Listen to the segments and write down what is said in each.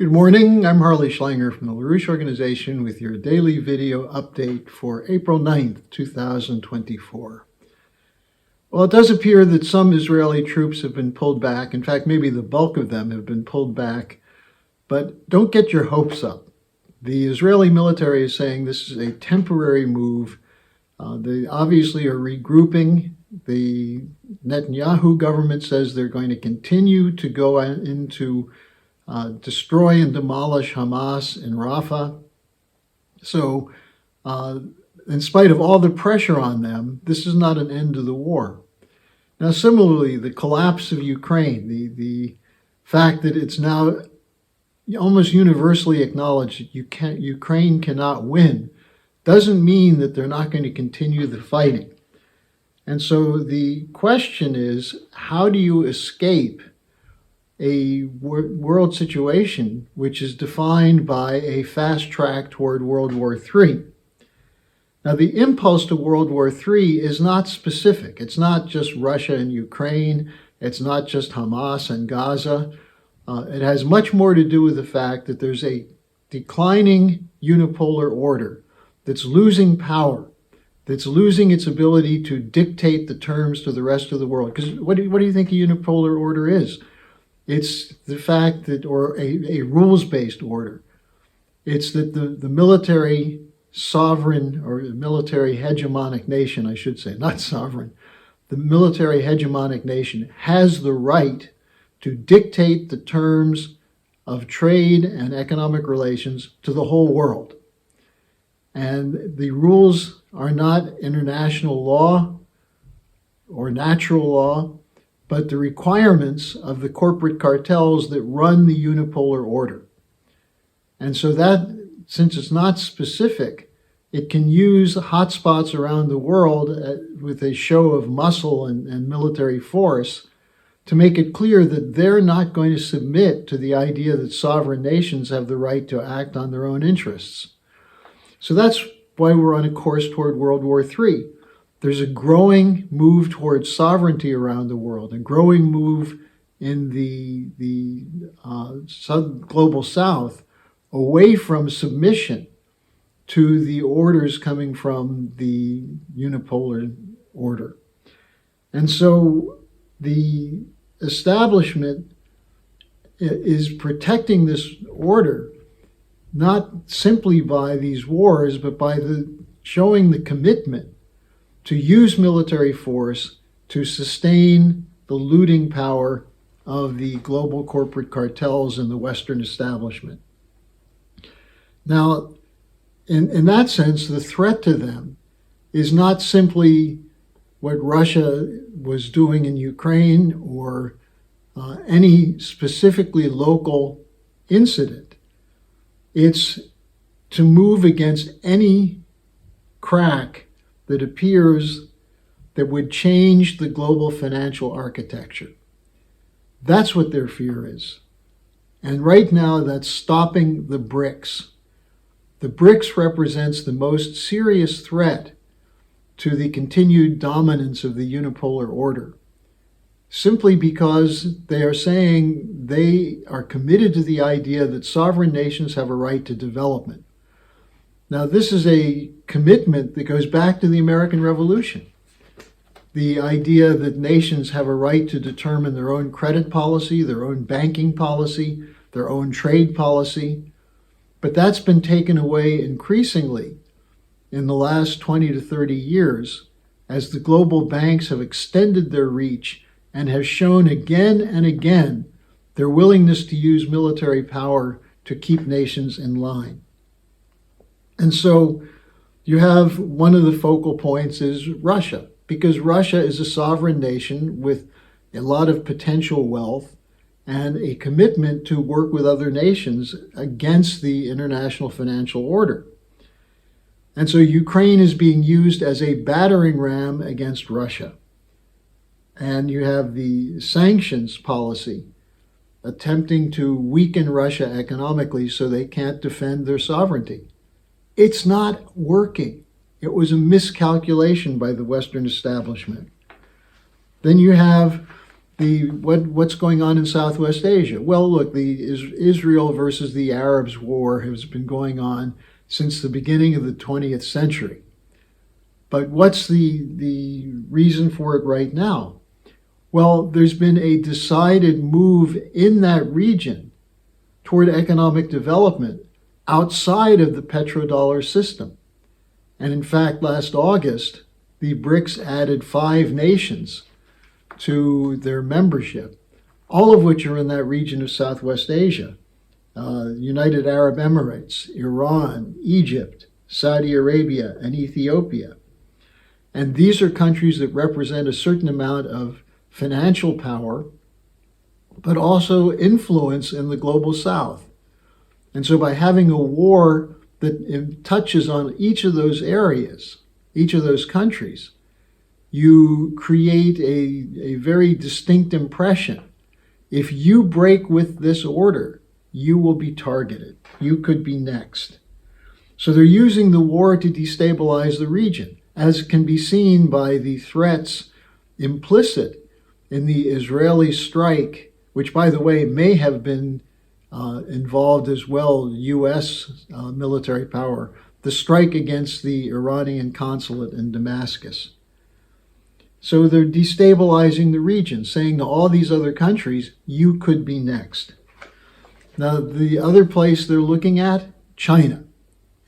Good morning, I'm Harley Schlanger from the LaRouche organization with your daily video update for April 9th, 2024. Well, it does appear that some Israeli troops have been pulled back. In fact, maybe the bulk of them have been pulled back, but don't get your hopes up. The Israeli military is saying this is a temporary move. They obviously are regrouping. The Netanyahu government says they're going to continue to go into destroy and demolish Hamas in Rafah. So, in spite of all the pressure on them, this is not an end to the war. Now, similarly, the collapse of Ukraine, the fact that it's now almost universally acknowledged that Ukraine cannot win, doesn't mean that they're not going to continue the fighting. And so the question is, how do you escape a world situation which is defined by a fast track toward World War III? Now, the impulse to World War III is not specific. It's not just Russia and Ukraine. It's not just Hamas and Gaza. It has much more to do with the fact that there's a declining unipolar order that's losing power, that's losing its ability to dictate the terms to the rest of the world. Because what do you think a unipolar order is? It's the fact that, or a rules-based order, it's that the military sovereign, or the military hegemonic nation, I should say, not sovereign, the military hegemonic nation has the right to dictate the terms of trade and economic relations to the whole world. And the rules are not international law or natural law, but the requirements of the corporate cartels that run the unipolar order. And so that, since it's not specific, it can use hotspots around the world with a show of muscle and military force to make it clear that they're not going to submit to the idea that sovereign nations have the right to act on their own interests. So that's why we're on a course toward World War III. There's a growing move towards sovereignty around the world, a growing move in the global south away from submission to the orders coming from the unipolar order. And so the establishment is protecting this order not simply by these wars, but by showing the commitment to use military force to sustain the looting power of the global corporate cartels and the Western establishment. Now, in that sense, the threat to them is not simply what Russia was doing in Ukraine or any specifically local incident. It's to move against any crack that appears that would change the global financial architecture. That's what their fear is. And right now, that's stopping the BRICS. The BRICS represents the most serious threat to the continued dominance of the unipolar order, simply because they are saying they are committed to the idea that sovereign nations have a right to development. Now, this is a commitment that goes back to the American Revolution. The idea that nations have a right to determine their own credit policy, their own banking policy, their own trade policy. But that's been taken away increasingly in the last 20 to 30 years as the global banks have extended their reach and have shown again and again their willingness to use military power to keep nations in line. And so you have one of the focal points is Russia, because Russia is a sovereign nation with a lot of potential wealth and a commitment to work with other nations against the international financial order. And so Ukraine is being used as a battering ram against Russia. And you have the sanctions policy attempting to weaken Russia economically so they can't defend their sovereignty. It's not working. It was a miscalculation by the Western establishment. Then you have What's going on in Southwest Asia? Well, look, the Israel versus the Arabs war has been going on since the beginning of the 20th century. But what's the reason for it right now? Well, there's been a decided move in that region toward economic development outside of the petrodollar system. And in fact, last August, the BRICS added 5 nations to their membership, all of which are in that region of Southwest Asia. United Arab Emirates, Iran, Egypt, Saudi Arabia, and Ethiopia. And these are countries that represent a certain amount of financial power, but also influence in the global South. And so by having a war that touches on each of those areas, each of those countries, you create a very distinct impression. If you break with this order, you will be targeted. You could be next. So they're using the war to destabilize the region, as can be seen by the threats implicit in the Israeli strike, which, by the way, may have been involved as well, U.S. Military power, the strike against the Iranian consulate in Damascus. So they're destabilizing the region, saying to all these other countries, you could be next. Now, the other place they're looking at, China.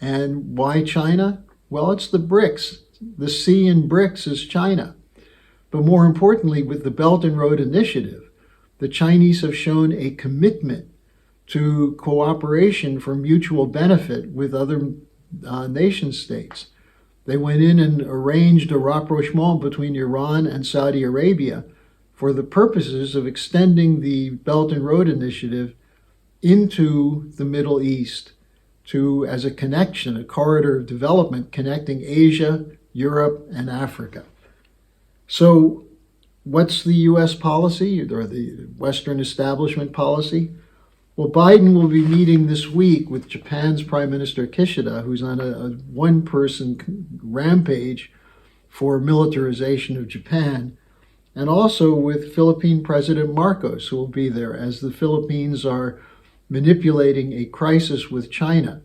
And why China? Well, it's the BRICS. The C in BRICS is China. But more importantly, with the Belt and Road Initiative, the Chinese have shown a commitment to cooperation for mutual benefit with other nation states. They went in and arranged a rapprochement between Iran and Saudi Arabia for the purposes of extending the Belt and Road Initiative into the Middle East as a connection, a corridor of development connecting Asia, Europe, and Africa. So what's the U.S. policy or the Western establishment policy? Well, Biden will be meeting this week with Japan's Prime Minister Kishida, who's on a one-person rampage for militarization of Japan, and also with Philippine President Marcos, who will be there as the Philippines are manipulating a crisis with China.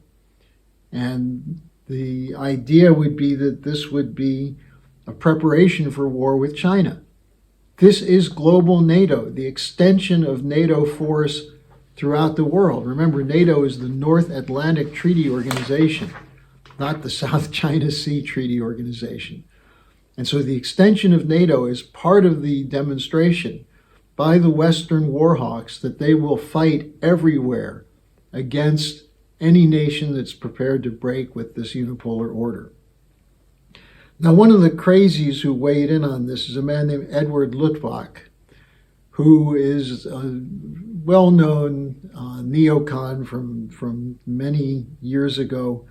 And the idea would be that this would be a preparation for war with China. This is global NATO, the extension of NATO force throughout the world. Remember, NATO is the North Atlantic Treaty Organization, not the South China Sea Treaty Organization. And so the extension of NATO is part of the demonstration by the Western warhawks that they will fight everywhere against any nation that's prepared to break with this unipolar order. Now, one of the crazies who weighed in on this is a man named Edward Luttwak, who is a well-known neocon from many years ago,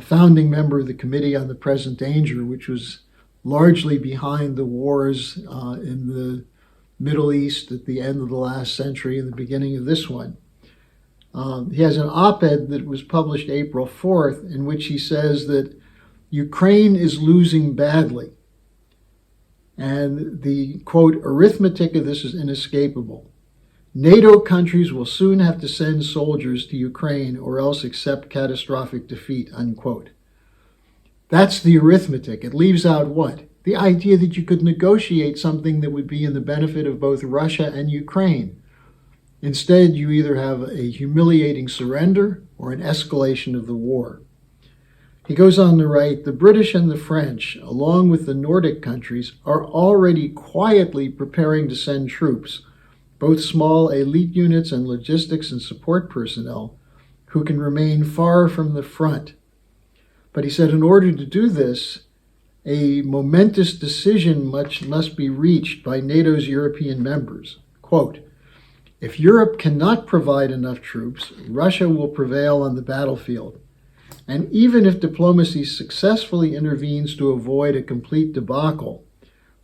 founding member of the Committee on the Present Danger, which was largely behind the wars in the Middle East at the end of the last century and the beginning of this one. He has an op-ed that was published April 4th in which he says that Ukraine is losing badly. And the, quote, arithmetic of this is inescapable. NATO countries will soon have to send soldiers to Ukraine or else accept catastrophic defeat, unquote. That's the arithmetic. It leaves out what? The idea that you could negotiate something that would be in the benefit of both Russia and Ukraine. Instead, you either have a humiliating surrender or an escalation of the war. He goes on to write, the British and the French, along with the Nordic countries, are already quietly preparing to send troops, both small elite units and logistics and support personnel, who can remain far from the front. But he said in order to do this, a momentous decision must be reached by NATO's European members. Quote, if Europe cannot provide enough troops, Russia will prevail on the battlefield. And even if diplomacy successfully intervenes to avoid a complete debacle,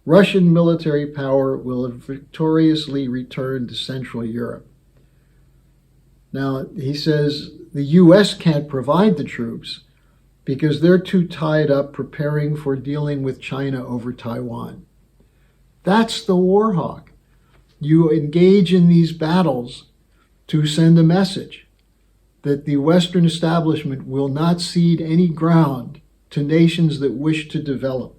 Russian military power will have victoriously returned to Central Europe. Now, he says the U.S. can't provide the troops because they're too tied up preparing for dealing with China over Taiwan. That's the war hawk. You engage in these battles to send a message that the Western establishment will not cede any ground to nations that wish to develop.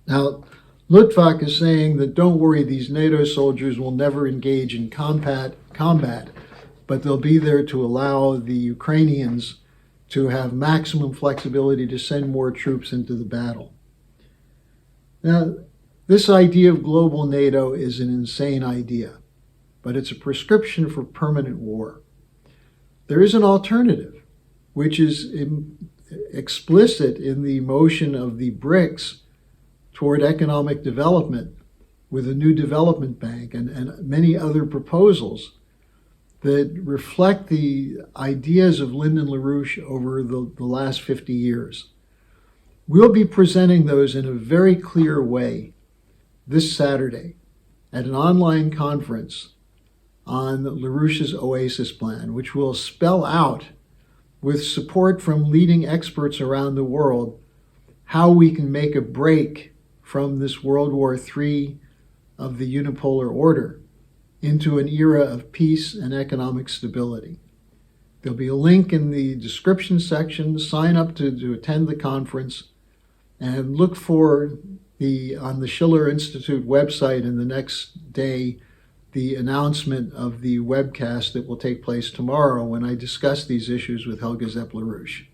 Now, Luttwak is saying that don't worry, these NATO soldiers will never engage in combat, but they'll be there to allow the Ukrainians to have maximum flexibility to send more troops into the battle. Now, this idea of global NATO is an insane idea, but it's a prescription for permanent war. There is an alternative, which is explicit in the motion of the BRICS toward economic development with a new development bank and many other proposals that reflect the ideas of Lyndon LaRouche over the last 50 years. We'll be presenting those in a very clear way this Saturday at an online conference on LaRouche's Oasis plan, which will spell out, with support from leading experts around the world, how we can make a break from this World War III of the Unipolar Order into an era of peace and economic stability. There'll be a link in the description section. Sign up to attend the conference and look for on the Schiller Institute website in the next day the announcement of the webcast that will take place tomorrow when I discuss these issues with Helga Zepp-LaRouche.